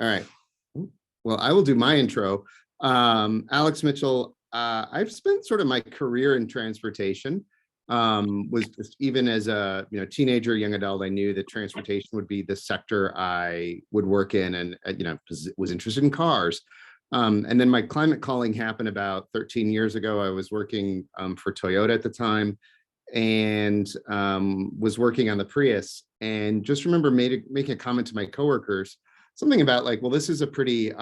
All right. Well, I will do my intro. Alex Mitchell, I've spent sort of my career in transportation. Was just, even as a teenager, young adult, I knew that transportation would be the sector I would work in, and was interested in cars. And then my climate calling happened about 13 years ago. I was working for Toyota at the time, and was working on the Prius, and just remember making a comment to my coworkers, something about like, well, this is a pretty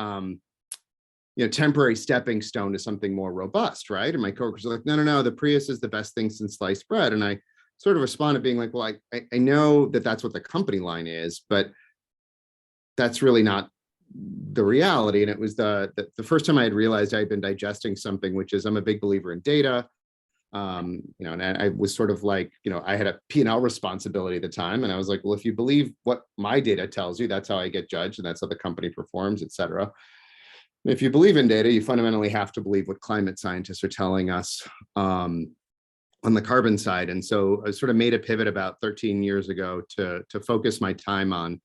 temporary stepping stone to something more robust, right? And my coworkers are like, no, the Prius is the best thing since sliced bread. And I sort of responded being like, well, I know that that's what the company line is, but that's really not the reality. And it was the first time I had realized I had been digesting something, which is I'm a big believer in data. And I was sort of like, I had a P&L responsibility at the time. And I was like, well, if you believe what my data tells you, that's how I get judged, and that's how the company performs, et cetera. If you believe in data, you fundamentally have to believe what climate scientists are telling us on the carbon side. And so I sort of made a pivot about 13 years ago to focus my time on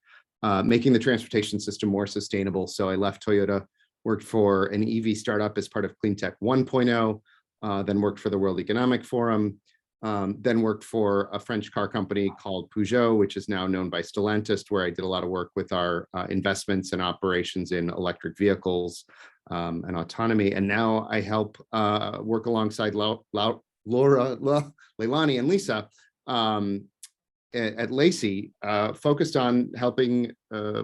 making the transportation system more sustainable. So I left Toyota, worked for an EV startup as part of Cleantech 1.0, then worked for the World Economic Forum, then worked for a French car company called Peugeot, which is now known by Stellantis, where I did a lot of work with our investments and operations in electric vehicles and autonomy. And now I help work alongside Laura, Leilani, and Lisa at LACI, focused on helping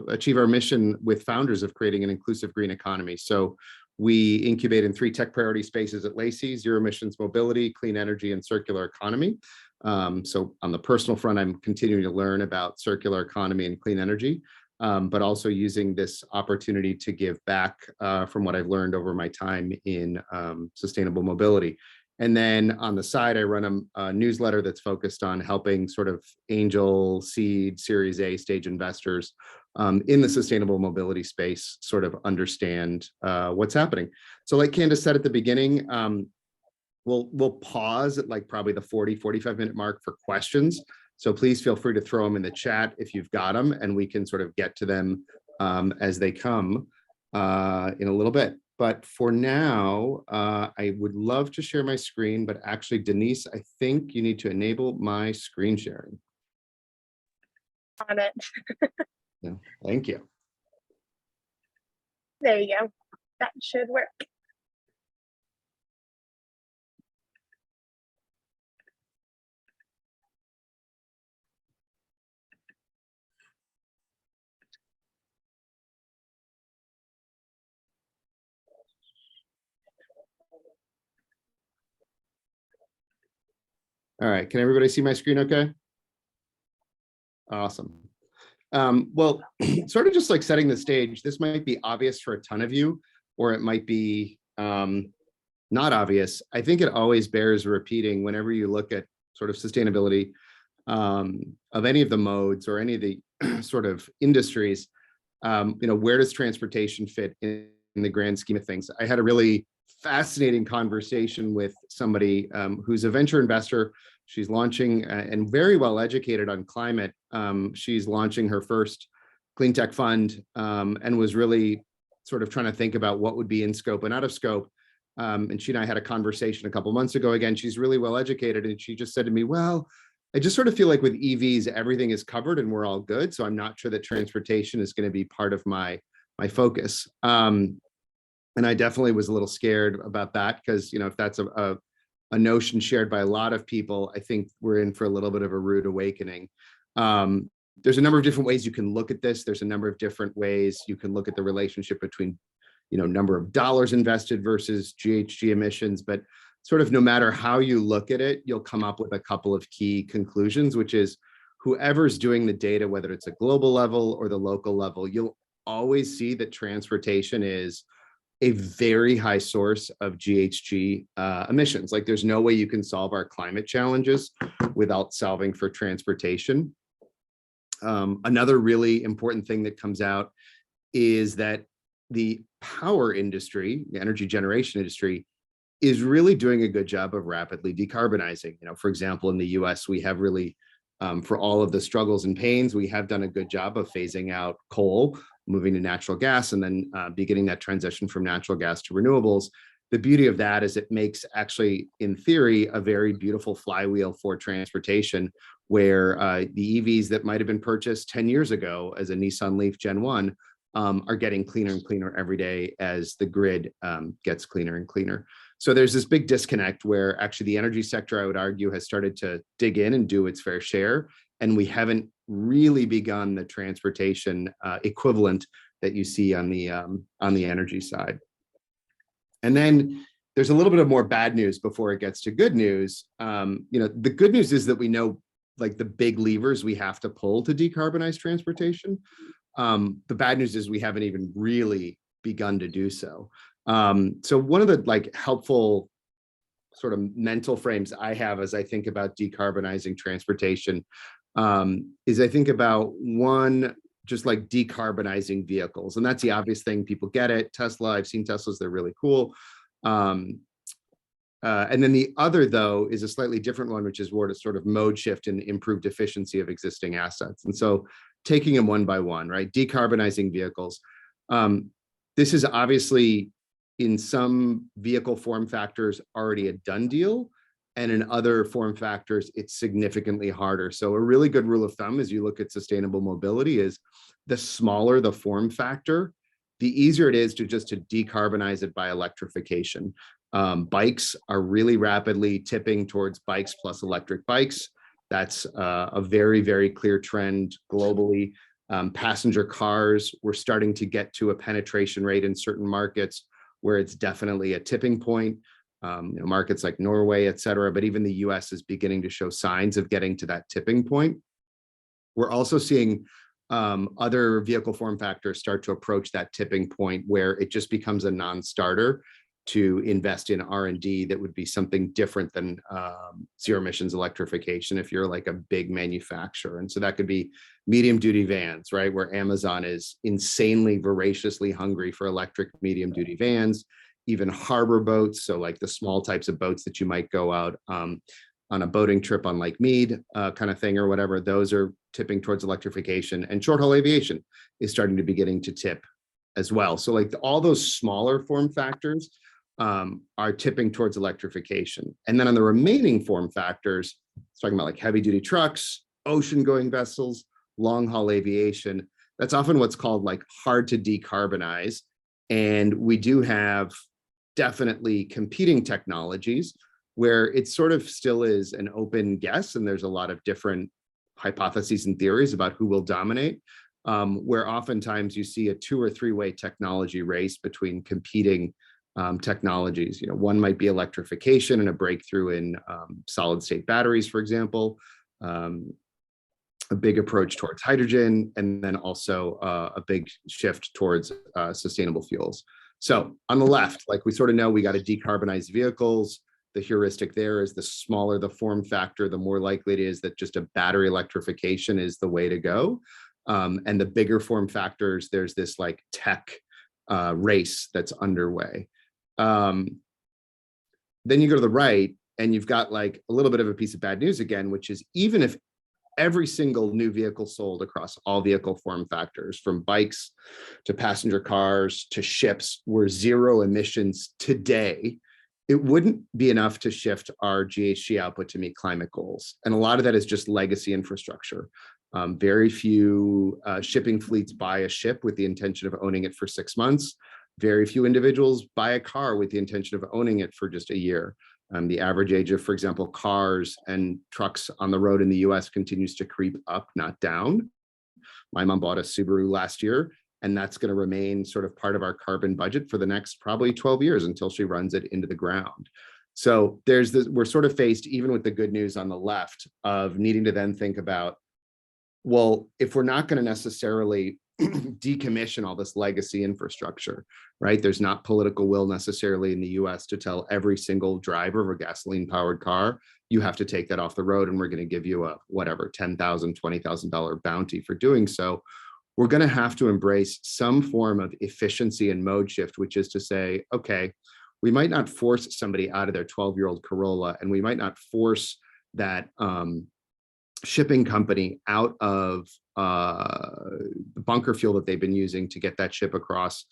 achieve our mission with founders of creating an inclusive green economy. So we incubate in 3 tech priority spaces at LACI: zero emissions mobility, clean energy, and circular economy. So on the personal front, I'm continuing to learn about circular economy and clean energy, but also using this opportunity to give back from what I've learned over my time in sustainable mobility. And then on the side, I run a newsletter that's focused on helping sort of angel, seed, Series A stage investors in the sustainable mobility space sort of understand what's happening. So like Candace said at the beginning, we'll pause at like probably the 45 minute mark for questions. So please feel free to throw them in the chat if you've got them, and we can sort of get to them as they come in a little bit. But for now, I would love to share my screen, but actually, Denise, I think you need to enable my screen sharing. On it. Yeah, thank you. There you go. That should work. All right, can everybody see my screen okay? Awesome. Well, sort of just like setting the stage, this might be obvious for a ton of you, or it might be not obvious. I think it always bears repeating whenever you look at sort of sustainability of any of the modes or any of the sort of industries, where does transportation fit in the grand scheme of things? I had a really fascinating conversation with somebody who's a venture investor. She's launching and very well educated on climate. She's launching her first clean tech fund and was really sort of trying to think about what would be in scope and out of scope. And she and I had a conversation a couple months ago. Again, she's really well educated, and she just said to me, well, I just sort of feel like with EVs, everything is covered and we're all good. So I'm not sure that transportation is going to be part of my focus. And I definitely was a little scared about that, because if that's a notion shared by a lot of people, I think we're in for a little bit of a rude awakening. There's a number of different ways you can look at this. There's a number of different ways you can look at the relationship between number of dollars invested versus GHG emissions, but sort of no matter how you look at it, you'll come up with a couple of key conclusions, which is whoever's doing the data, whether it's a global level or the local level, you'll always see that transportation is a very high source of GHG emissions. Like there's no way you can solve our climate challenges without solving for transportation. Another really important thing that comes out is that the power industry, the energy generation industry, is really doing a good job of rapidly decarbonizing. For example, in the US, we have really, for all of the struggles and pains, we have done a good job of phasing out coal. moving to natural gas and then beginning that transition from natural gas to renewables. The beauty of that is it makes actually, in theory, a very beautiful flywheel for transportation, where the EVs that might have been purchased 10 years ago as a Nissan Leaf Gen 1 are getting cleaner and cleaner every day as the grid gets cleaner and cleaner. So there's this big disconnect where actually the energy sector, I would argue, has started to dig in and do its fair share. And we haven't really begun the transportation equivalent that you see on the energy side. And then there's a little bit of more bad news before it gets to good news. The good news is that we know like the big levers we have to pull to decarbonize transportation. The bad news is we haven't even really begun to do so. So one of the like helpful sort of mental frames I have as I think about decarbonizing transportation is I think about one, just like decarbonizing vehicles. And that's the obvious thing. People get it. Tesla, I've seen Teslas, they're really cool. And then the other, though, is a slightly different one, which is more to sort of mode shift and improved efficiency of existing assets. And so taking them one by one, right? Decarbonizing vehicles. This is obviously in some vehicle form factors already a done deal. And in other form factors, it's significantly harder. So a really good rule of thumb as you look at sustainable mobility is the smaller the form factor, the easier it is to decarbonize it by electrification. Bikes are really rapidly tipping towards bikes plus electric bikes. That's a very, very clear trend globally. Passenger cars, we're starting to get to a penetration rate in certain markets where it's definitely a tipping point. Markets like Norway, et cetera, but even the US is beginning to show signs of getting to that tipping point. We're also seeing other vehicle form factors start to approach that tipping point where it just becomes a non-starter to invest in R&D that would be something different than zero emissions electrification if you're like a big manufacturer. And so that could be medium duty vans, right? Where Amazon is insanely voraciously hungry for electric medium duty vans, even harbor boats. So like the small types of boats that you might go out on a boating trip on Lake Mead kind of thing or whatever, those are tipping towards electrification, and short haul aviation is starting to beginning to tip as well. So like all those smaller form factors are tipping towards electrification. And then on the remaining form factors, it's talking about like heavy duty trucks, ocean going vessels, long haul aviation. That's often what's called like hard to decarbonize. And we do have definitely competing technologies where it sort of still is an open guess. And there's a lot of different hypotheses and theories about who will dominate, where oftentimes you see a 2 or 3 way technology race between competing technologies. One might be electrification and a breakthrough in solid state batteries, for example, a big approach towards hydrogen, and then also a big shift towards sustainable fuels. So on the left, like we sort of know we got to decarbonize vehicles. The heuristic there is the smaller the form factor, the more likely it is that just a battery electrification is the way to go. And the bigger form factors, there's this like tech race that's underway. Then you go to the right and you've got like a little bit of a piece of bad news again, which is even if every single new vehicle sold across all vehicle form factors, from bikes to passenger cars to ships, were zero emissions today, it wouldn't be enough to shift our GHG output to meet climate goals. And a lot of that is just legacy infrastructure. Very few shipping fleets buy a ship with the intention of owning it for 6 months. Very few individuals buy a car with the intention of owning it for just a year. The average age of, for example, cars and trucks on the road in the US continues to creep up, not down. My mom bought a Subaru last year, and that's going to remain sort of part of our carbon budget for the next probably 12 years until she runs it into the ground. So there's this, we're sort of faced, even with the good news on the left, of needing to then think about, well, if we're not going to necessarily decommission all this legacy infrastructure, right? There's not political will necessarily in the US to tell every single driver of a gasoline powered car, you have to take that off the road and we're going to give you a whatever, $10,000, $20,000 bounty for doing so. We're going to have to embrace some form of efficiency and mode shift, which is to say, okay, we might not force somebody out of their 12-year-old Corolla, and we might not force that shipping company out of bunker fuel that they've been using to get that ship across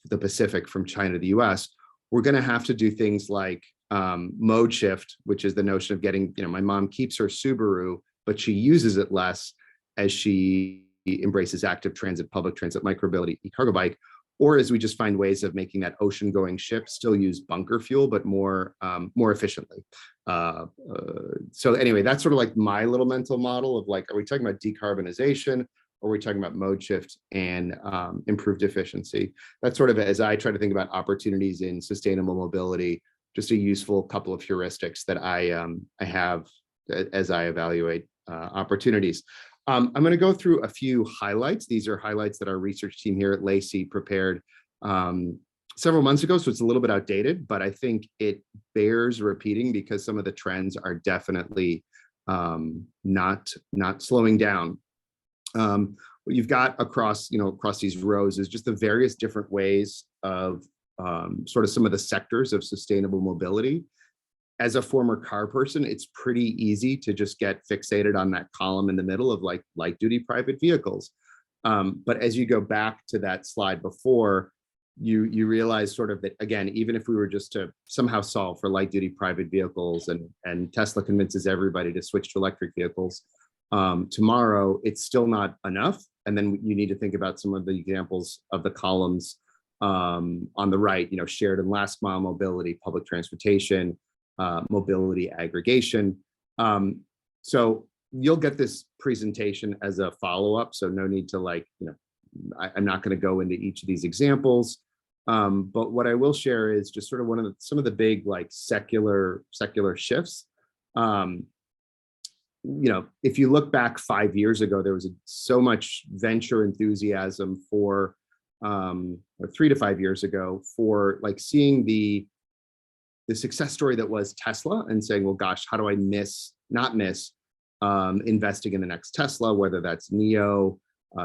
the Pacific from China to the US, we're going to have to do things like mode shift, which is the notion of getting, my mom keeps her Subaru, but she uses it less as she embraces active transit, public transit, micromobility, e-cargo bike, or as we just find ways of making that ocean going ship still use bunker fuel, but more efficiently. So anyway, that's sort of like my little mental model of like, are we talking about decarbonization? Or are we talking about mode shift and improved efficiency? That's sort of, as I try to think about opportunities in sustainable mobility, just a useful couple of heuristics that I have as I evaluate opportunities. I'm going to go through a few highlights. These are highlights that our research team here at LACI prepared several months ago, so it's a little bit outdated, but I think it bears repeating because some of the trends are definitely not slowing down. What you've got across these rows is just the various different ways of sort of some of the sectors of sustainable mobility. As a former car person, it's pretty easy to just get fixated on that column in the middle of like light duty private vehicles. But as you go back to that slide before, you realize sort of that, again, even if we were just to somehow solve for light duty private vehicles and Tesla convinces everybody to switch to electric vehicles tomorrow, it's still not enough. And then you need to think about some of the examples of the columns on the right, shared and last mile mobility, public transportation, mobility aggregation. So you'll get this presentation as a follow-up, so no need to I'm not going to go into each of these examples. But what I will share is just sort of some of the big secular shifts. If you look back 5 years ago, there was so much venture enthusiasm for, or 3 to 5 years ago, for seeing the success story that was Tesla and saying, well, gosh, how do I not miss investing in the next Tesla, whether that's NIO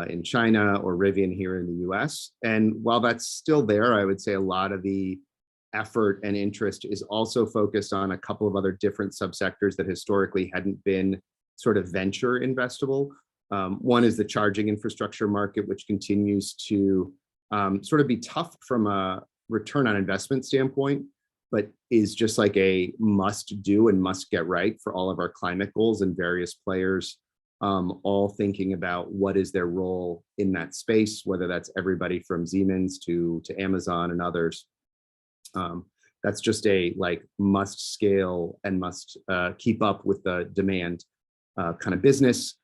in China or Rivian here in the US. And while that's still there, I would say a lot of the effort and interest is also focused on a couple of other different subsectors that historically hadn't been sort of venture investable. One is the charging infrastructure market, which continues to sort of be tough from a return on investment standpoint, but is just like a must do and must get right for all of our climate goals, and various players all thinking about what is their role in that space, whether that's everybody from Siemens to Amazon and others. That's just a must scale and must keep up with the demand kind of business.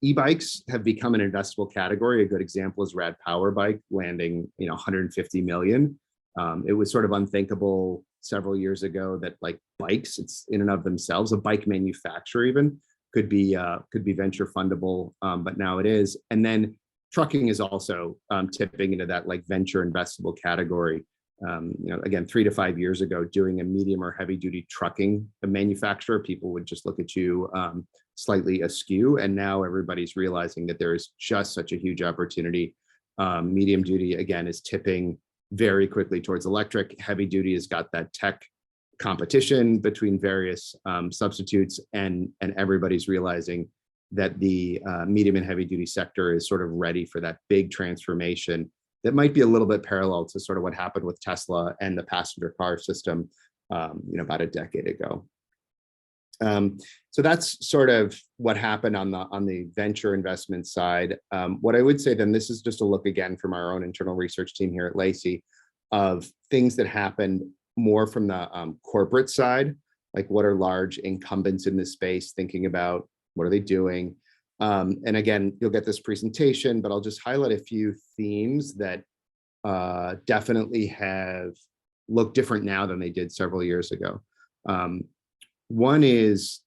E-bikes have become an investable category. A good example is Rad Power Bike landing 150 million. It was sort of unthinkable several years ago that bikes, it's in and of themselves, a bike manufacturer even could be venture fundable, but now it is. And then trucking is also tipping into that venture investable category. Again, 3 to 5 years ago, doing a medium or heavy duty trucking manufacturer, people would just look at you slightly askew. And now everybody's realizing that there is just such a huge opportunity. Medium duty, again, is tipping very quickly towards electric. Heavy duty has got that tech competition between various substitutes, and everybody's realizing that the medium and heavy duty sector is sort of ready for that big transformation that might be a little bit parallel to sort of what happened with Tesla and the passenger car system, about a decade ago. So that's sort of what happened on the venture investment side. What I would say then, this is just a look again from our own internal research team here at LACI of things that happened more from the corporate side, like what are large incumbents in this space thinking about, what are they doing? And again, you'll get this presentation, but I'll just highlight a few themes that definitely have looked different now than they did several years ago. One is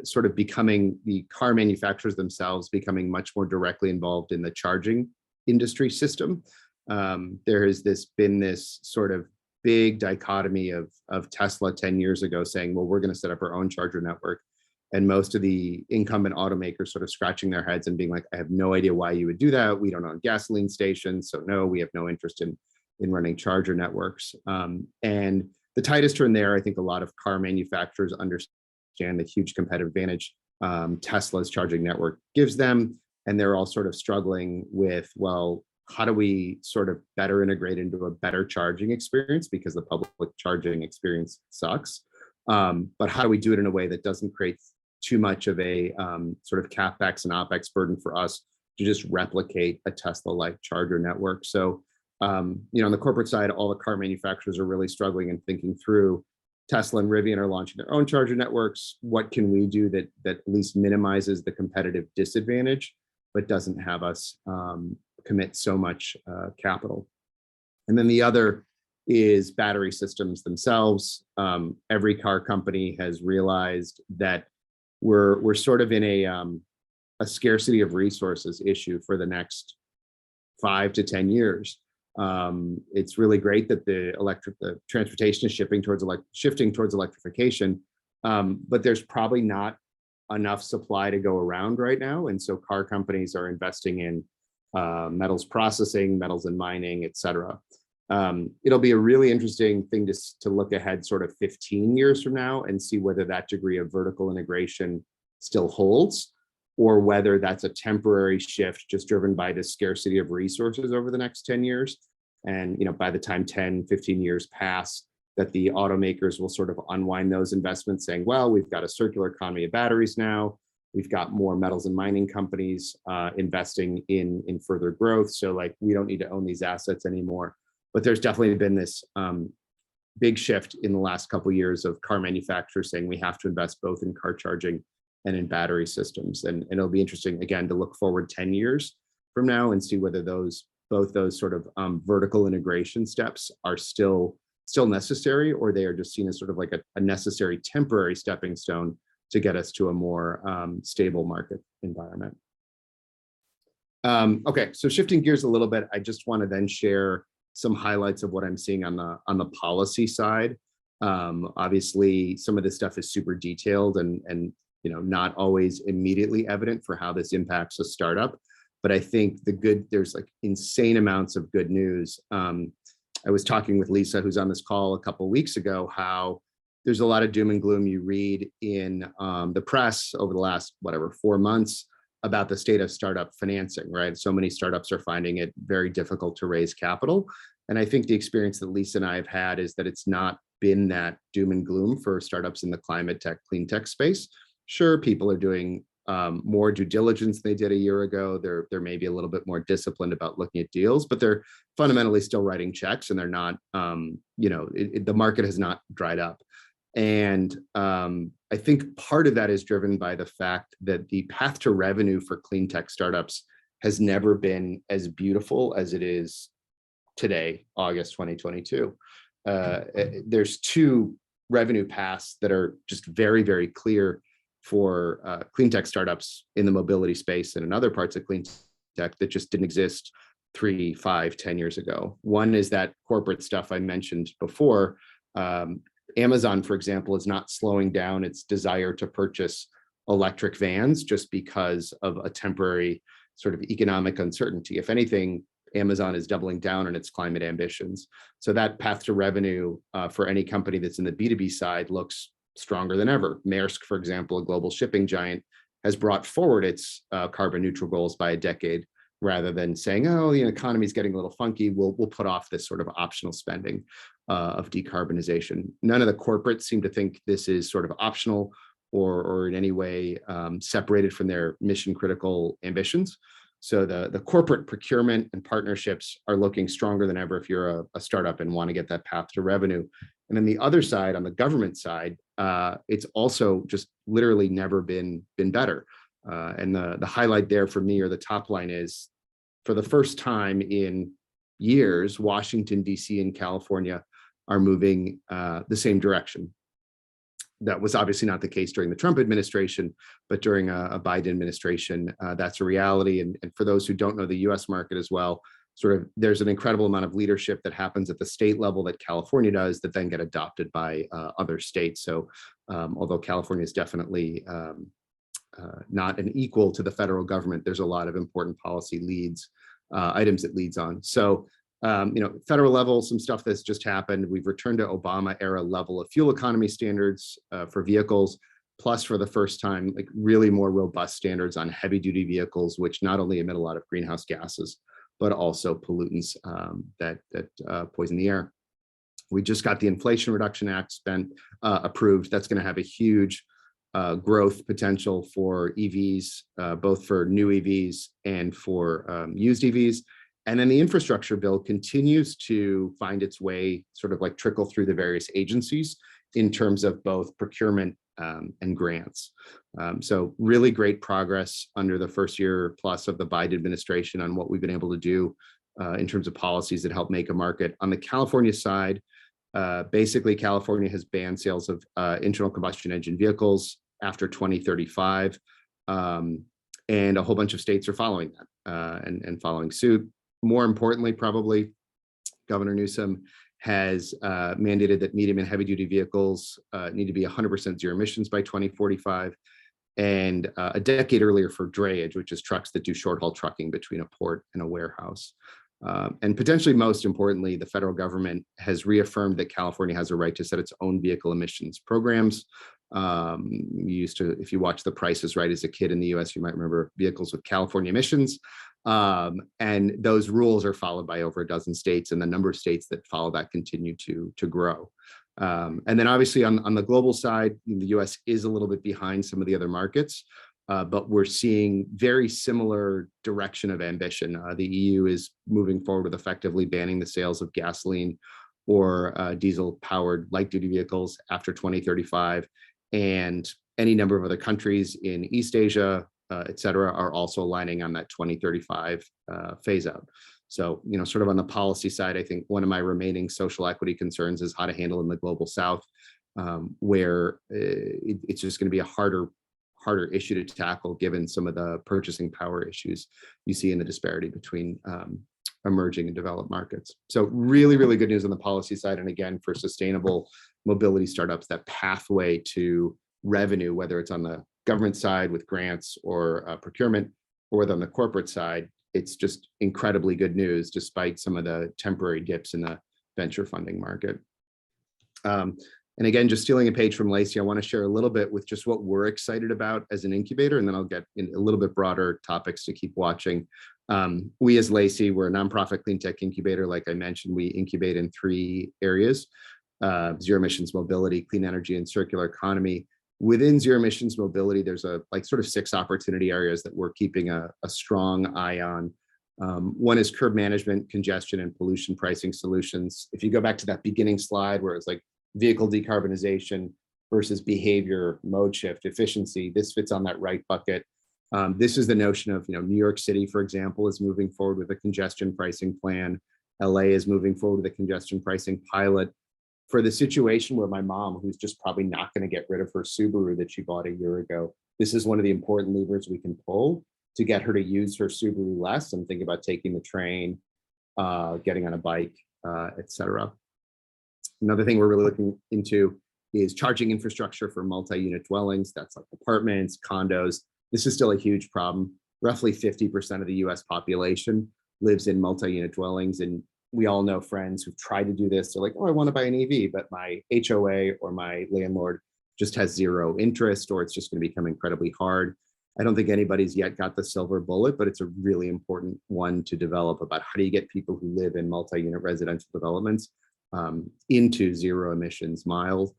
sort of becoming the car manufacturers themselves becoming much more directly involved in the charging industry system. There has been this sort of big dichotomy of Tesla 10 years ago saying, well, we're going to set up our own charger network. And most of the incumbent automakers sort of scratching their heads and being like, I have no idea why you would do that. We don't own gasoline stations. So no, we have no interest in running charger networks. And the tightest turn there, I think a lot of car manufacturers understand the huge competitive advantage Tesla's charging network gives them. and they're all sort of struggling with, well, how do we sort of better integrate into a better charging experience, because the public charging experience sucks. But how do we do it in a way that doesn't create too much of a sort of CapEx and OpEx burden for us to just replicate a Tesla-like charger network? So, on the corporate side, all the car manufacturers are really struggling and thinking through. Tesla and Rivian are launching their own charger networks. What can we do that at least minimizes the competitive disadvantage, but doesn't have us commit so much capital? And then the other is battery systems themselves. Every car company has realized that we're sort of in a scarcity of resources issue for the next 5 to 10 years. It's really great that the transportation is shifting towards electrification, but there's probably not enough supply to go around right now. And so car companies are investing in metals processing, metals and mining, et cetera. It'll be a really interesting thing to look ahead sort of 15 years from now and see whether that degree of vertical integration still holds, or whether that's a temporary shift just driven by the scarcity of resources over the next 10 years. And by the time 10, 15 years pass, that the automakers will sort of unwind those investments, saying, well, we've got a circular economy of batteries now. We've got more metals and mining companies investing in further growth. So we don't need to own these assets anymore. But there's definitely been this big shift in the last couple of years of car manufacturers saying we have to invest both in car charging and in battery systems. And it'll be interesting, again, to look forward 10 years from now and see whether both those sort of vertical integration steps are still necessary, or they are just seen as sort of like a necessary temporary stepping stone to get us to a more stable market environment. Okay, so shifting gears a little bit, I just want to then share some highlights of what I'm seeing on the policy side. Obviously, some of this stuff is super detailed and not always immediately evident for how this impacts a startup. But I think there's insane amounts of good news. I was talking with Lisa, who's on this call a couple of weeks ago, how there's a lot of doom and gloom you read in the press over the last, 4 months about the state of startup financing, right? So many startups are finding it very difficult to raise capital. And I think the experience that Lisa and I have had is that it's not been that doom and gloom for startups in the climate tech, clean tech space. Sure, people are doing more due diligence than they did a year ago. They're maybe a little bit more disciplined about looking at deals, but they're fundamentally still writing checks, and they're not, the market has not dried up. And I think part of that is driven by the fact that the path to revenue for clean tech startups has never been as beautiful as it is today, August 2022. There's two revenue paths that are just very, very clear for clean tech startups in the mobility space and in other parts of clean tech that just didn't exist 3, 5, 10 years ago. One is that corporate stuff I mentioned before. Amazon, for example, is not slowing down its desire to purchase electric vans just because of a temporary sort of economic uncertainty. If anything, Amazon is doubling down on its climate ambitions. So that path to revenue for any company that's in the B2B side looks stronger than ever. Maersk, for example, a global shipping giant, has brought forward its carbon neutral goals by a decade, rather than saying, oh, the economy is getting a little funky, we'll put off this sort of optional spending of decarbonization. None of the corporates seem to think this is sort of optional or in any way separated from their mission critical ambitions. So the corporate procurement and partnerships are looking stronger than ever if you're a startup and want to get that path to revenue. And then the other side, on the government side, it's also just literally never been better. And the highlight there for me, or the top line, is for the first time in years, Washington, D.C. and California are moving the same direction. That was obviously not the case during the Trump administration, but during a Biden administration, that's a reality. And for those who don't know the US market as well, sort of there's an incredible amount of leadership that happens at the state level that California does that then get adopted by other states. So although California is definitely not an equal to the federal government, there's a lot of important policy items it leads on. So federal level, some stuff that's just happened. We've returned to Obama era level of fuel economy standards for vehicles. plus for the first time, like really more robust standards on heavy duty vehicles, which not only emit a lot of greenhouse gases, but also pollutants that poison the air. We just got the Inflation Reduction Act approved. That's going to have a huge growth potential for EVs, both for new EVs and for used EVs. And then the infrastructure bill continues to find its way, sort of like trickle through the various agencies in terms of both procurement and grants. So really great progress under the first year plus of the Biden administration on what we've been able to do in terms of policies that help make a market. On the California side, basically California has banned sales of internal combustion engine vehicles after 2035. And a whole bunch of states are following that and following suit. More importantly, probably, Governor Newsom has mandated that medium and heavy duty vehicles need to be 100% zero emissions by 2045, and a decade earlier for drayage, which is trucks that do short haul trucking between a port and a warehouse. And potentially most importantly, the federal government has reaffirmed that California has a right to set its own vehicle emissions programs. You used to, if you watch The Price is Right as a kid in the US, you might remember vehicles with California emissions. And those rules are followed by over a dozen states, and the number of states that follow that continue to grow. And then obviously on the global side, the US is a little bit behind some of the other markets, but we're seeing very similar direction of ambition. The EU is moving forward with effectively banning the sales of gasoline or diesel-powered light-duty vehicles after 2035. And any number of other countries in East Asia, et cetera, are also aligning on that 2035 phase out. So, sort of on the policy side, I think one of my remaining social equity concerns is how to handle in the global South, where it's just going to be a harder issue to tackle given some of the purchasing power issues you see in the disparity between emerging and developed markets. So really, really good news on the policy side. And again, for sustainable mobility startups, that pathway to revenue, whether it's on the government side with grants or procurement, or whether on the corporate side, it's just incredibly good news despite some of the temporary dips in the venture funding market. And again, just stealing a page from LACI, I want to share a little bit with just what we're excited about as an incubator, and then I'll get in a little bit broader topics to keep watching. We as LACI, we're a nonprofit clean tech incubator. Like I mentioned, we incubate in 3 areas: zero emissions mobility, clean energy, and circular economy. Within zero emissions mobility, there's sort of 6 opportunity areas that we're keeping a strong eye on. One is curb management, congestion, and pollution pricing solutions. If you go back to that beginning slide where it's like vehicle decarbonization versus behavior, mode shift, efficiency, this fits on that right bucket. This is the notion of, New York City, for example, is moving forward with a congestion pricing plan. LA is moving forward with a congestion pricing pilot. For the situation where my mom, who's just probably not going to get rid of her Subaru that she bought a year ago, this is one of the important levers we can pull to get her to use her Subaru less and think about taking the train, getting on a bike, et cetera. Another thing we're really looking into is charging infrastructure for multi-unit dwellings. That's like apartments, condos. This is still a huge problem. Roughly 50% of the US population lives in multi-unit dwellings. And we all know friends who've tried to do this. They're like, oh, I want to buy an EV, but my HOA or my landlord just has zero interest, or it's just going to become incredibly hard. I don't think anybody's yet got the silver bullet, but it's a really important one to develop about how do you get people who live in multi-unit residential developments into zero emissions miles.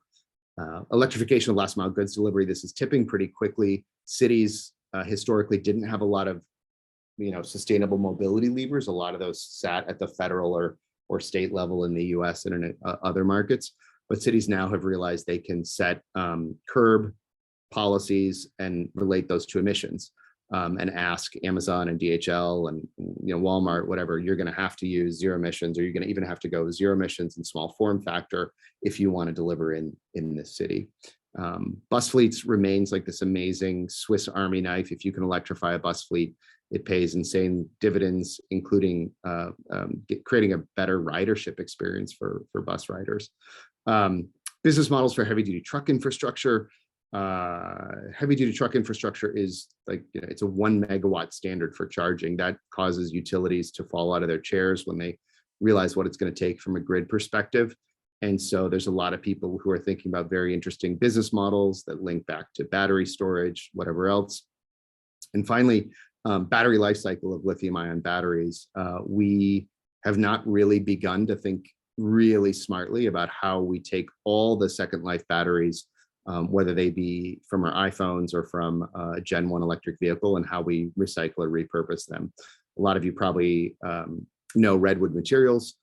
Electrification of last mile goods delivery. This is tipping pretty quickly. Cities historically didn't have a lot of sustainable mobility levers. A lot of those sat at the federal or state level in the US and in other markets. But cities now have realized they can set curb policies and relate those to emissions and ask Amazon and DHL and Walmart, whatever, you're going to have to use zero emissions, or you're going to even have to go zero emissions in small form factor if you want to deliver in this city. Bus fleets remains like this amazing Swiss Army knife. If you can electrify a bus fleet, it pays insane dividends, including creating a better ridership experience for bus riders. Business models for heavy duty truck infrastructure. Heavy duty truck infrastructure is it's a 1 megawatt standard for charging. That causes utilities to fall out of their chairs when they realize what it's going to take from a grid perspective. And so there's a lot of people who are thinking about very interesting business models that link back to battery storage, whatever else. And finally, battery life cycle of lithium-ion batteries. We have not really begun to think really smartly about how we take all the second life batteries, whether they be from our iPhones or from a Gen 1 electric vehicle, and how we recycle or repurpose them. A lot of you probably know Redwood Materials,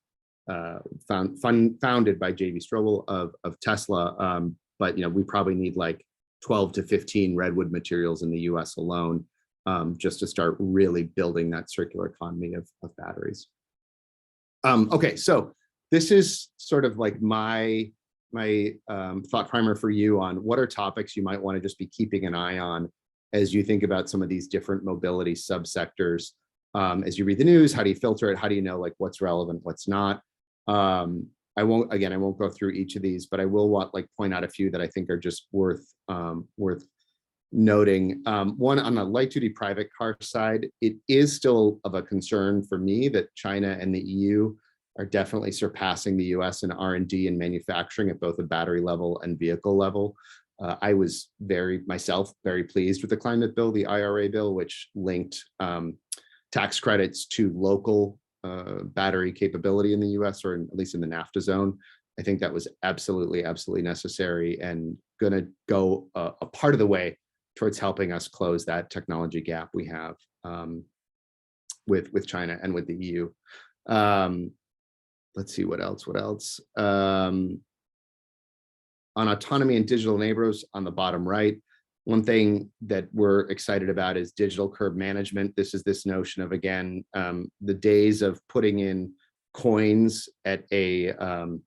founded by J.V. Strobel of Tesla, but we probably need like 12 to 15 Redwood Materials in the US alone, just to start really building that circular economy of batteries. Okay, so this is sort of like my thought primer for you on what are topics you might want to just be keeping an eye on as you think about some of these different mobility subsectors. As you read the news, how do you filter it? How do you know like what's relevant, what's not? I won't go through each of these, but I will point out a few that I think are just worth noting. One, on the light duty private car side, it is still of a concern for me that China and the EU are definitely surpassing the US in R&D and manufacturing at both a battery level and vehicle level. I was myself very pleased with the climate bill, the IRA bill, which linked tax credits to local battery capability in the US, or at least in the NAFTA zone. I think that was absolutely necessary and gonna go a part of the way towards helping us close that technology gap we have with China and with the EU. Let's see, what else? On autonomy and digital neighbors on the bottom right, one thing that we're excited about is digital curb management. This is this notion of, again, the days of putting in coins at on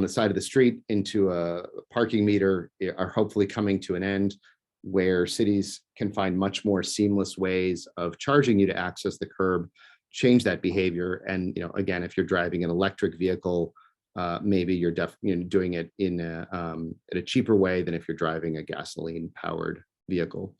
the side of the street into a parking meter are hopefully coming to an end, where cities can find much more seamless ways of charging you to access the curb, change that behavior. And again, if you're driving an electric vehicle, maybe you're doing it in at a cheaper way than if you're driving a gasoline powered vehicle.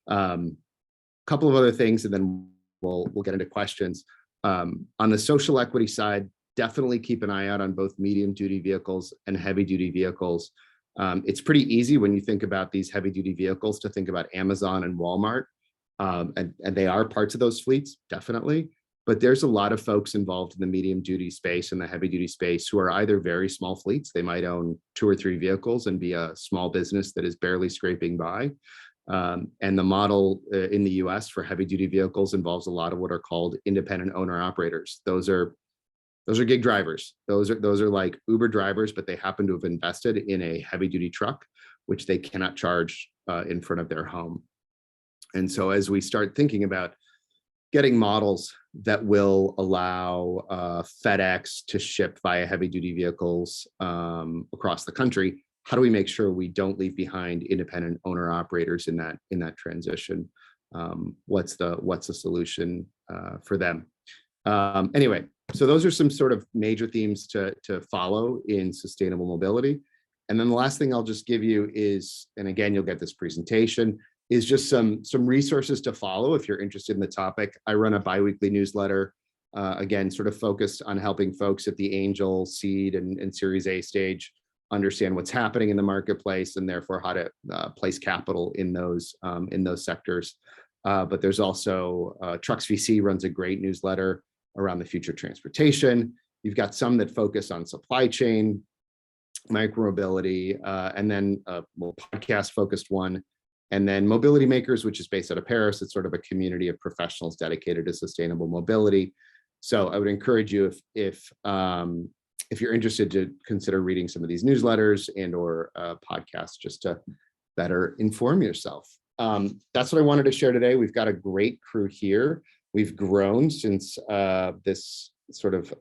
Couple of other things, and then we'll get into questions. On the social equity side, definitely keep an eye out on both medium duty vehicles and heavy duty vehicles. It's pretty easy when you think about these heavy duty vehicles to think about Amazon and Walmart, and they are parts of those fleets, definitely. But there's a lot of folks involved in the medium duty space and the heavy duty space who are either very small fleets. They might own 2 or 3 vehicles and be a small business that is barely scraping by. And the model in the US for heavy duty vehicles involves a lot of what are called independent owner operators. Those are gig drivers. Those are like Uber drivers, but they happen to have invested in a heavy duty truck, which they cannot charge in front of their home. And so as we start thinking about getting models that will allow FedEx to ship via heavy duty vehicles across the country, how do we make sure we don't leave behind independent owner operators in that transition? What's the solution for them? Anyway, so those are some sort of major themes to follow in sustainable mobility. And then the last thing I'll just give you is, and again, you'll get this presentation, is just some resources to follow if you're interested in the topic. I run a biweekly newsletter, again, sort of focused on helping folks at the angel, seed, and Series A stage understand what's happening in the marketplace, and therefore how to place capital in those sectors. But there's also Trucks VC runs a great newsletter around the future of transportation. You've got some that focus on supply chain, micromobility, and then a podcast focused one. And then Mobility Makers, which is based out of Paris. It's sort of a community of professionals dedicated to sustainable mobility. So I would encourage you, if you're interested, to consider reading some of these newsletters and or podcasts just to better inform yourself. That's what I wanted to share today. We've got a great crew here. We've grown since this sort of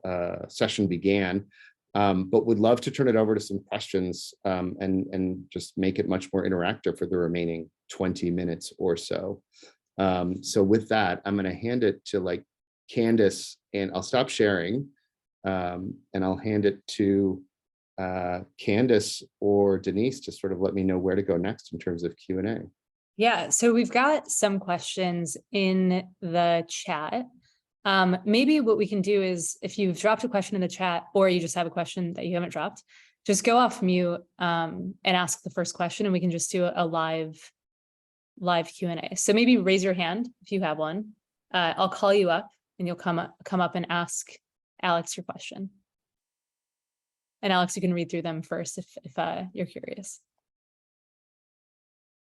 session began. But would love to turn it over to some questions and just make it much more interactive for the remaining 20 minutes or so. So with that, I'm going to hand it to Candace, and I'll stop sharing, and I'll hand it to Candace or Denise to sort of let me know where to go next in terms of Q&A. Yeah, so we've got some questions in the chat. Maybe what we can do is if you've dropped a question in the chat or you just have a question that you haven't dropped, just go off mute and ask the first question, and we can just do a live Q&A. So maybe raise your hand if you have one. I'll call you up and you'll come up and ask Alex your question. And Alex, you can read through them first if you're curious.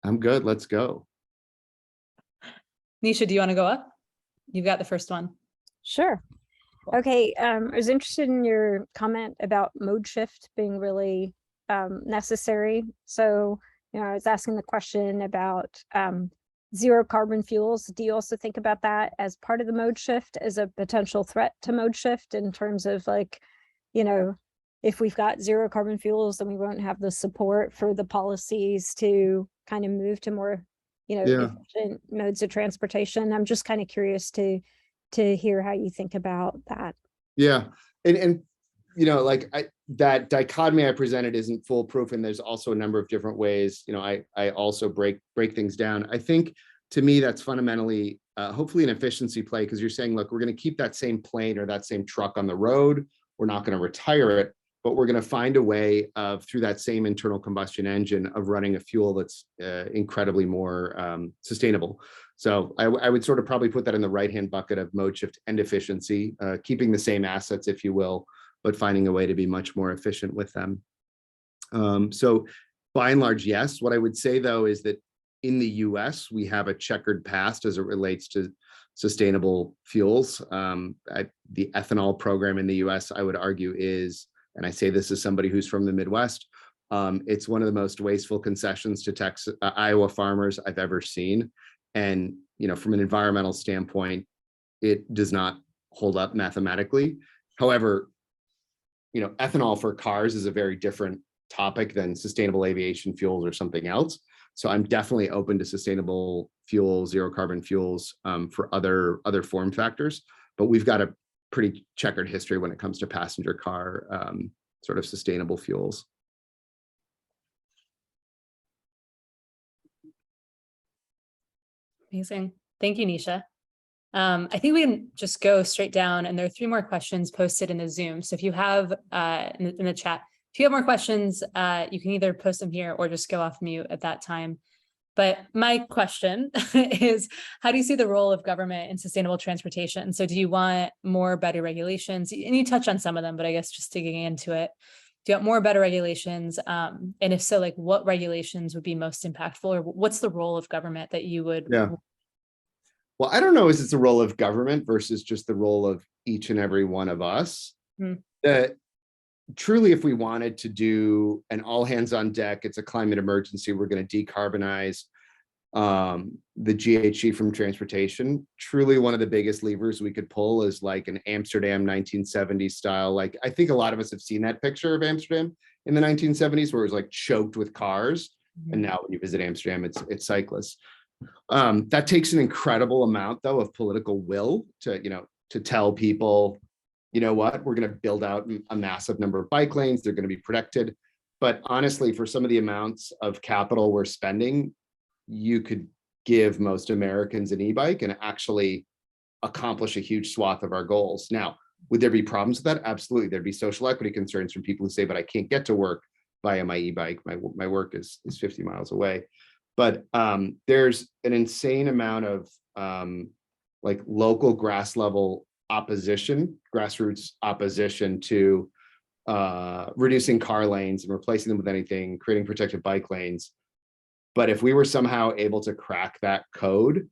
I'm good. Let's go. Nisha, do you want to go up? You've got the first one. Sure. Okay. I was interested in your comment about mode shift being really necessary. So, I was asking the question about zero carbon fuels. Do you also think about that as part of the mode shift, as a potential threat to mode shift in terms of like, if we've got zero carbon fuels, then we won't have the support for the policies to kind of move to more, efficient modes of transportation. I'm just kind of curious to hear how you think about that. Yeah. And that dichotomy I presented isn't foolproof. And there's also a number of different ways, I also break things down. I think to me, that's fundamentally, hopefully an efficiency play, because you're saying, look, we're going to keep that same plane or that same truck on the road. We're not going to retire it, but we're going to find a way of, through that same internal combustion engine, of running a fuel that's incredibly more sustainable. So I would sort of probably put that in the right-hand bucket of mode shift and efficiency, keeping the same assets, if you will, but finding a way to be much more efficient with them. So by and large, yes. What I would say, though, is that in the US, we have a checkered past as it relates to sustainable fuels. The ethanol program in the US, I would argue, is, and I say this as somebody who's from the Midwest, it's one of the most wasteful concessions to Iowa farmers I've ever seen. And, from an environmental standpoint, it does not hold up mathematically. However, ethanol for cars is a very different topic than sustainable aviation fuels or something else. So I'm definitely open to sustainable fuels, zero carbon fuels for other form factors, but we've got a pretty checkered history when it comes to passenger car sort of sustainable fuels. Amazing. Thank you, Nisha. I think we can just go straight down, and there are 3 more questions posted in the Zoom. So if you have in the chat, if you have more questions, you can either post them here or just go off mute at that time. But my question is, how do you see the role of government in sustainable transportation? So do you want more, better regulations? And you touch on some of them, but I guess just digging into it, do you want more, better regulations? And if so, like what regulations would be most impactful, or what's the role of government that you would? Yeah. Well, I don't know if it's the role of government versus just the role of each and every one of us. That truly, if we wanted to do an all hands on deck, it's a climate emergency, we're going to decarbonize the GHG from transportation. Truly, one of the biggest levers we could pull is like an Amsterdam 1970s style. Like, I think a lot of us have seen that picture of Amsterdam in the 1970s, where it was like choked with cars. And now when you visit Amsterdam, it's cyclists. That takes an incredible amount, though, of political will to tell people, you know what, we're going to build out a massive number of bike lanes. They're going to be protected. But honestly, for some of the amounts of capital we're spending, you could give most Americans an e-bike and actually accomplish a huge swath of our goals. Now, would there be problems with that? Absolutely. There'd be social equity concerns from people who say, but I can't get to work via my e-bike. My work is 50 miles away. But there's an insane amount of like local grassroots opposition to reducing car lanes and replacing them with anything, creating protected bike lanes. But if we were somehow able to crack that code,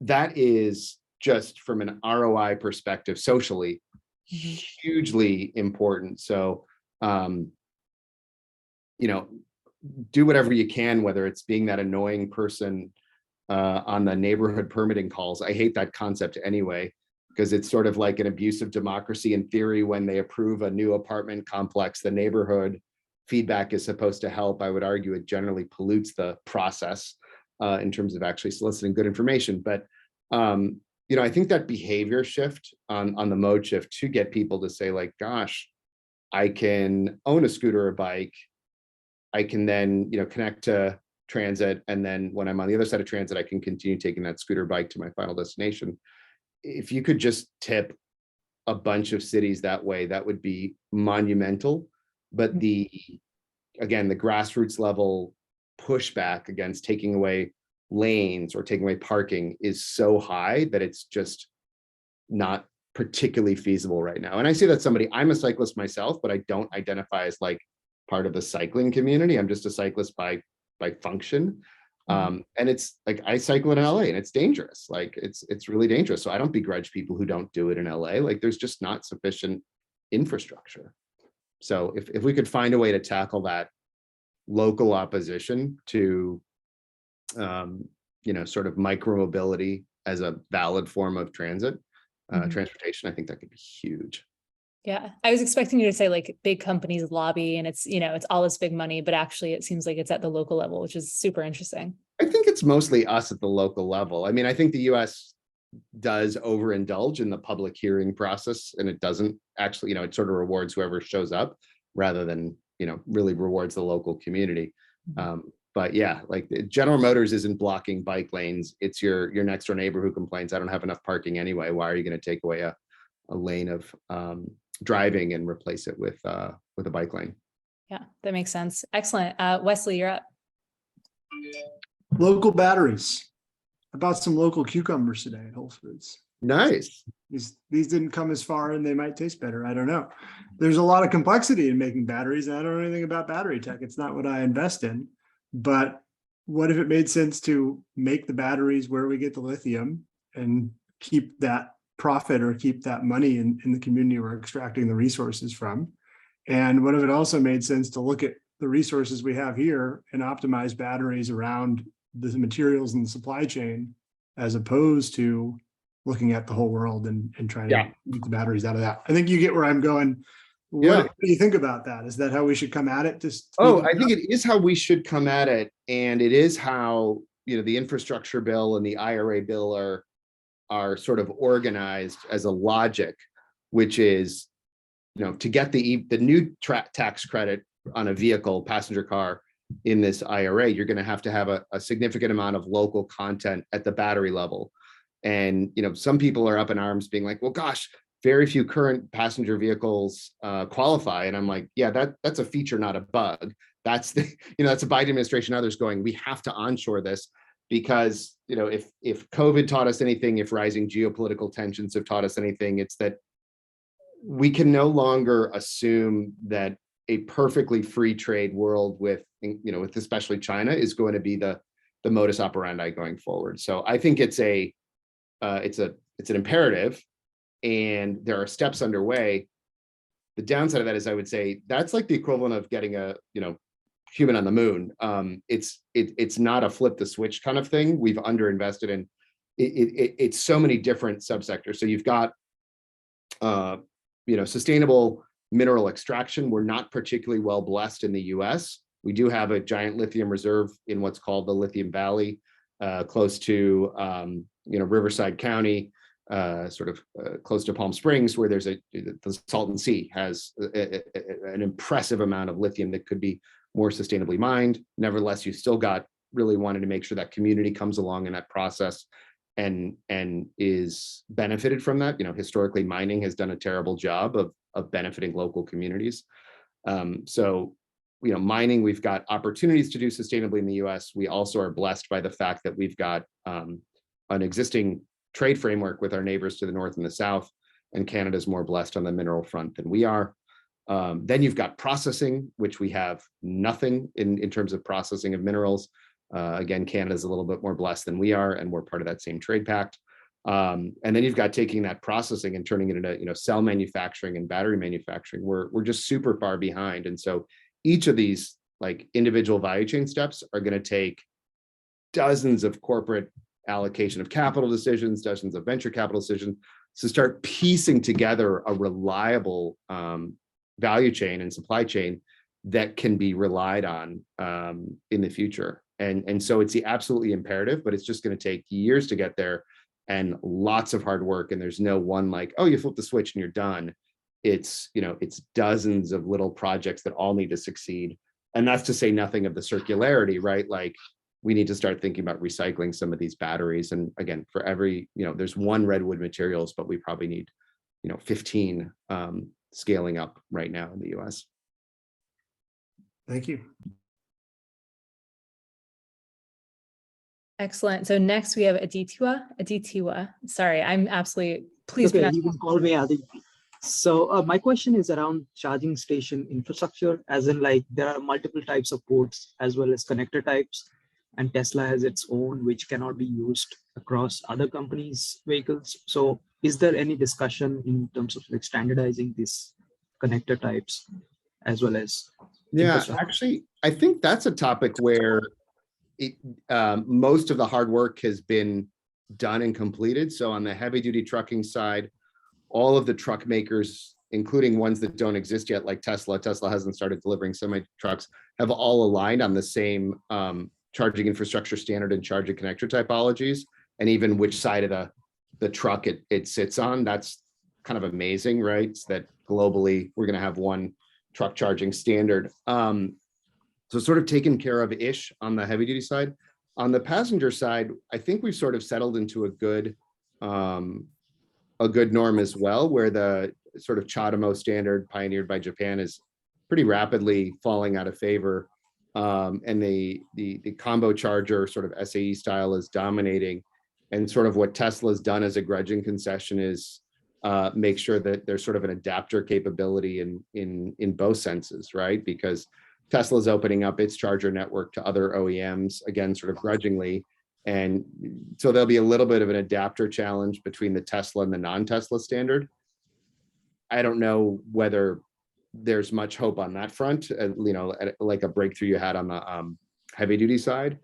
that is just from an ROI perspective, socially, hugely important. So, do whatever you can, whether it's being that annoying person on the neighborhood permitting calls. I hate that concept anyway, because it's sort of like an abuse of democracy in theory. When they approve a new apartment complex, the neighborhood feedback is supposed to help. I would argue it generally pollutes the process in terms of actually soliciting good information. But I think that behavior shift on the mode shift to get people to say, like, gosh, I can own a scooter or bike. I can then, connect to transit. And then when I'm on the other side of transit, I can continue taking that scooter bike to my final destination, if you could just tip a bunch of cities that way, that would be monumental. But again, the grassroots level pushback against taking away lanes or taking away parking is so high that it's just not particularly feasible right now. And I say that I'm a cyclist myself, but I don't identify as like part of the cycling community. I'm just a cyclist by function. And it's like, I cycle in LA and it's dangerous. Like it's really dangerous. So I don't begrudge people who don't do it in LA. Like there's just not sufficient infrastructure. So if we could find a way to tackle that local opposition to, sort of micromobility as a valid form of transit, transportation, I think that could be huge. Yeah, I was expecting you to say like big companies lobby and it's, it's all this big money, but actually it seems like it's at the local level, which is super interesting. I think it's mostly us at the local level. I mean, I think the US does overindulge in the public hearing process, and it doesn't actually, it sort of rewards whoever shows up rather than, really rewards the local community. But yeah, like General Motors isn't blocking bike lanes. It's your next door neighbor who complains, I don't have enough parking anyway. Why are you going to take away a lane of driving and replace it with a bike lane? Yeah, that makes sense. Excellent. Wesley, you're up. Local batteries. I bought some local cucumbers today at Whole Foods. Nice. These didn't come as far and they might taste better. I don't know. There's a lot of complexity in making batteries, and I don't know anything about battery tech. It's not what I invest in. But what if it made sense to make the batteries where we get the lithium and keep that profit or keep that money in the community we're extracting the resources from? And what if it also made sense to look at the resources we have here and optimize batteries around the materials in the supply chain, as opposed to looking at the whole world and trying to get the batteries out of that? I think you get where I'm going. What do you think about that? Is that how we should come at it? I think it is how we should come at it. And it is how, the infrastructure bill and the IRA bill are sort of organized as a logic, which is, to get the new tax credit on a vehicle, passenger car in this IRA, you're going to have a significant amount of local content at the battery level. And, some people are up in arms being like, well, gosh, very few current passenger vehicles qualify. And I'm like, yeah, that's a feature, not a bug. That's that's a Biden administration, others going, we have to onshore this because, if COVID taught us anything, if rising geopolitical tensions have taught us anything, it's that we can no longer assume that a perfectly free trade world with especially China is going to be the modus operandi going forward. So I think it's an imperative. And there are steps underway. The downside of that is, I would say, that's like the equivalent of getting a human on the moon. It's not a flip the switch kind of thing. We've underinvested in it's so many different subsectors. So you've got sustainable mineral extraction. We're not particularly well blessed in the US. We do have a giant lithium reserve in what's called the Lithium Valley, close to Riverside County. Close to Palm Springs, where there's the Salton Sea has an impressive amount of lithium that could be more sustainably mined. Nevertheless, you still got really wanting to make sure that community comes along in that process and is benefited from that. Historically, mining has done a terrible job of benefiting local communities. Mining, we've got opportunities to do sustainably in the US. We also are blessed by the fact that we've got an existing trade framework with our neighbors to the north and the south, and Canada's more blessed on the mineral front than we are. Then you've got processing, which we have nothing in terms of processing of minerals. Again, Canada's a little bit more blessed than we are, and we're part of that same trade pact. And then you've got taking that processing and turning it into cell manufacturing and battery manufacturing. We're just super far behind. And so each of these like individual value chain steps are going to take dozens of corporate allocation of capital decisions, dozens of venture capital decisions, to start piecing together a reliable value chain and supply chain that can be relied on in the future. And so it's absolutely imperative, but it's just going to take years to get there and lots of hard work. And there's no one like, oh, you flip the switch and you're done. It's dozens of little projects that all need to succeed. And that's to say nothing of the circularity, right? Like we need to start thinking about recycling some of these batteries. And again, for every, there's one redwood materials, but we probably need, 15 scaling up right now in the US. Thank you. Excellent. So next we have Aditya. Sorry, I'm absolutely, please Okay, pronounce. you can call me Adi. So my question is around charging station infrastructure, as in like there are multiple types of ports as well as connector types, and Tesla has its own, which cannot be used across other companies' vehicles. So is there any discussion in terms of like standardizing these connector types as well as? Yeah, actually, I think that's a topic where most of the hard work has been done and completed. So on the heavy duty trucking side, all of the truck makers, including ones that don't exist yet, like Tesla hasn't started delivering semi trucks, have all aligned on the same charging infrastructure standard and charging connector typologies, and even which side of the truck it sits on. That's kind of amazing, right? So that globally we're going to have one truck charging standard. So sort of taken care of ish on the heavy duty side. On the passenger side, I think we've sort of settled into a good norm as well, where the sort of CHAdeMO standard pioneered by Japan is pretty rapidly falling out of favor. And the combo charger sort of SAE style is dominating. And sort of what Tesla's done as a grudging concession is make sure that there's sort of an adapter capability in both senses, right? Because Tesla's opening up its charger network to other OEMs, again, sort of grudgingly. And so there'll be a little bit of an adapter challenge between the Tesla and the non-Tesla standard. I don't know whether there's much hope on that front, like a breakthrough you had on the heavy duty side.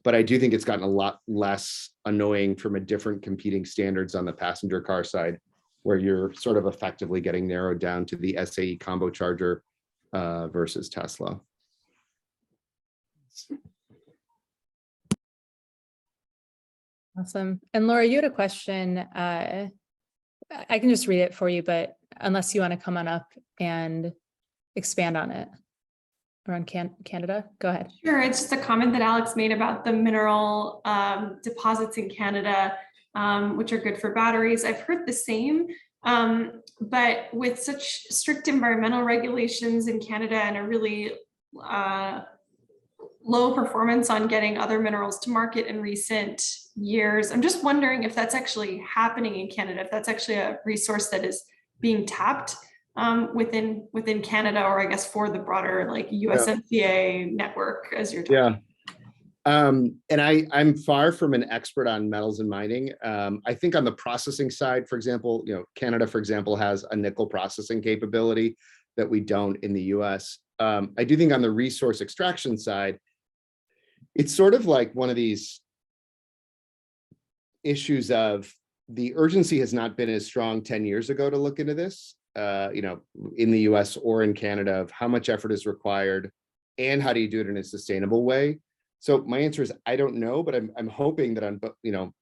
But I do think it's gotten a lot less annoying from a different competing standards on the passenger car side, where you're sort of effectively getting narrowed down to the SAE combo charger versus Tesla. Awesome. And Laura, you had a question. I can just read it for you, but unless you want to come on up and expand on it around Canada, go ahead. Sure. It's just a comment that Alex made about the mineral deposits in Canada, which are good for batteries. I've heard the same, but with such strict environmental regulations in Canada and a really low performance on getting other minerals to market in recent years, I'm just wondering if that's actually happening in Canada, if that's actually a resource that is being tapped within Canada, or I guess for the broader like USMCA network, as you're talking. Yeah. And I'm far from an expert on metals and mining. I think on the processing side, for example, Canada, for example, has a nickel processing capability that we don't in the US. I do think on the resource extraction side, it's sort of like one of these issues of the urgency has not been as strong 10 years ago to look into this, in the US or in Canada, of how much effort is required and how do you do it in a sustainable way. So my answer is, I don't know, but I'm hoping that on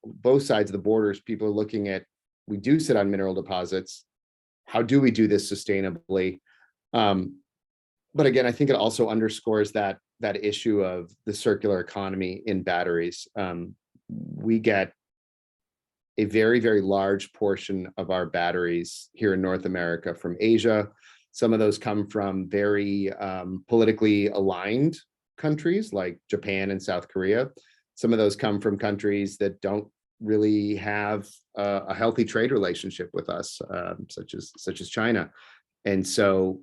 both sides of the borders, people are looking at, we do sit on mineral deposits. How do we do this sustainably? But again, I think it also underscores that issue of the circular economy in batteries. We get a very, very large portion of our batteries here in North America from Asia. Some of those come from very politically aligned countries like Japan and South Korea. Some of those come from countries that don't really have a healthy trade relationship with us, such as China. And so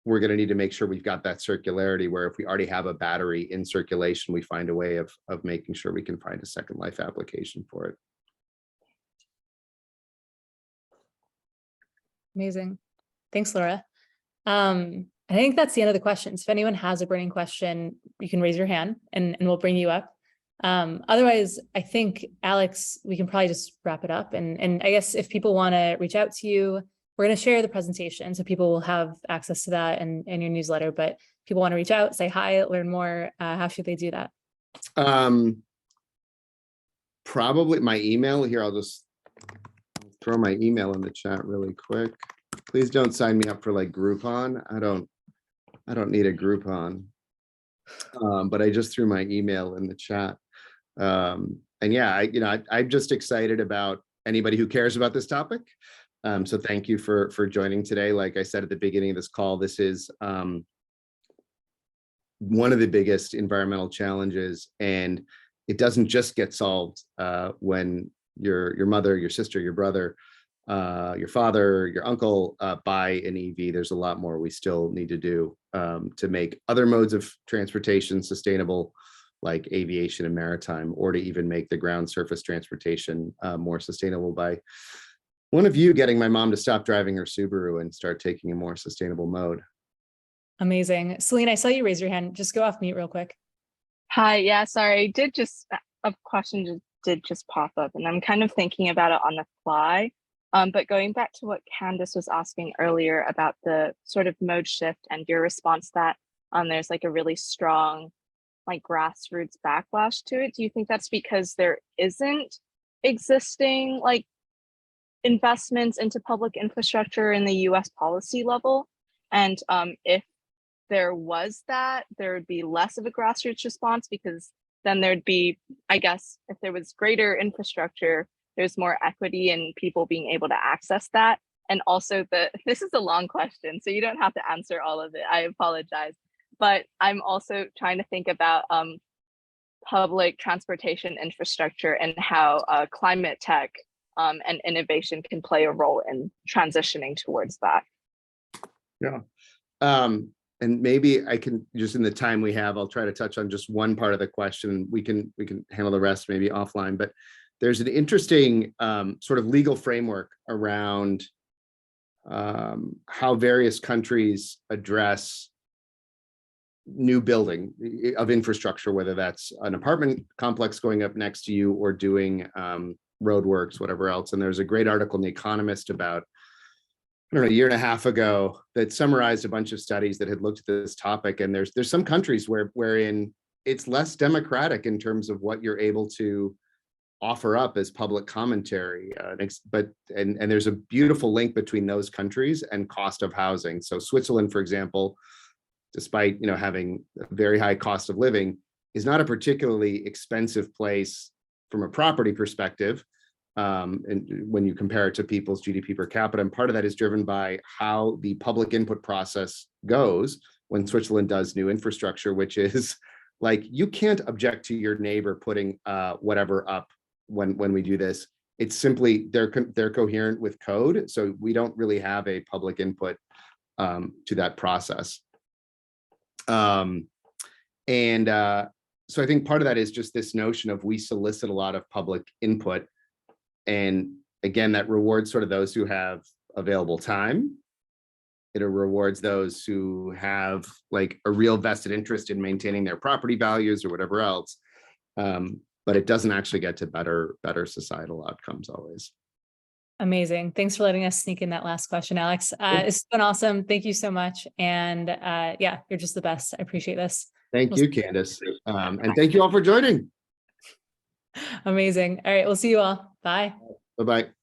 we're going to need to make sure we've got that circularity, where if we already have a battery in circulation, we find a way of making sure we can find a second life application for it. Amazing. Thanks, Laura. I think that's the end of the questions. If anyone has a burning question, you can raise your hand and we'll bring you up. Otherwise, I think, Alex, we can probably just wrap it up. And I guess if people want to reach out to you, we're going to share the presentation, so people will have access to that and your newsletter. But if people want to reach out, say hi, learn more, how should they do that? Probably my email here. I'll just throw my email in the chat really quick. Please don't sign me up for like Groupon. I don't need a Groupon. But I just threw my email in the chat. And yeah, I'm just excited about anybody who cares about this topic. So thank you for joining today. Like I said at the beginning of this call, this is one of the biggest environmental challenges, and it doesn't just get solved when your mother, your sister, your brother, your father, your uncle buy an EV. There's a lot more we still need to do to make other modes of transportation sustainable, like aviation and maritime, or to even make the ground surface transportation more sustainable by one of you getting my mom to stop driving her Subaru and start taking a more sustainable mode. Amazing. Celine, I saw you raise your hand. Just go off mute real quick. Hi, yeah, sorry. A question did just pop up, and I'm kind of thinking about it on the fly. But going back to what Candace was asking earlier about the sort of mode shift and your response that there's like a really strong like grassroots backlash to it. Do you think that's because there isn't existing like investments into public infrastructure in the US policy level? And if there was that, there would be less of a grassroots response, because then there'd be, I guess, if there was greater infrastructure, there's more equity in people being able to access that. And also this is a long question, so you don't have to answer all of it. I apologize. But I'm also trying to think about public transportation infrastructure and how climate tech and innovation can play a role in transitioning towards that. Yeah. And maybe I can, just in the time we have, I'll try to touch on just one part of the question. We can handle the rest maybe offline, but there's an interesting sort of legal framework around how various countries address new building of infrastructure, whether that's an apartment complex going up next to you or doing roadworks, whatever else. And there's a great article in The Economist about, I don't know, a year and a half ago that summarized a bunch of studies that had looked at this topic. And there's some countries wherein it's less democratic in terms of what you're able to offer up as public commentary. And there's a beautiful link between those countries and cost of housing. So Switzerland, for example, despite having a very high cost of living, is not a particularly expensive place from a property perspective. And when you compare it to people's GDP per capita, and part of that is driven by how the public input process goes when Switzerland does new infrastructure, which is like, you can't object to your neighbor putting whatever up when we do this. It's simply they're coherent with code, so we don't really have a public input to that process. So I think part of that is just this notion of we solicit a lot of public input. And again, that rewards sort of those who have available time. It rewards those who have like a real vested interest in maintaining their property values or whatever else. But it doesn't actually get to better societal outcomes always. Amazing. Thanks for letting us sneak in that last question, Alex. It's been awesome. Thank you so much. And yeah, you're just the best. I appreciate this. Thank you, Candace. And thank you all for joining. Amazing. All right. We'll see you all. Bye. Bye-bye.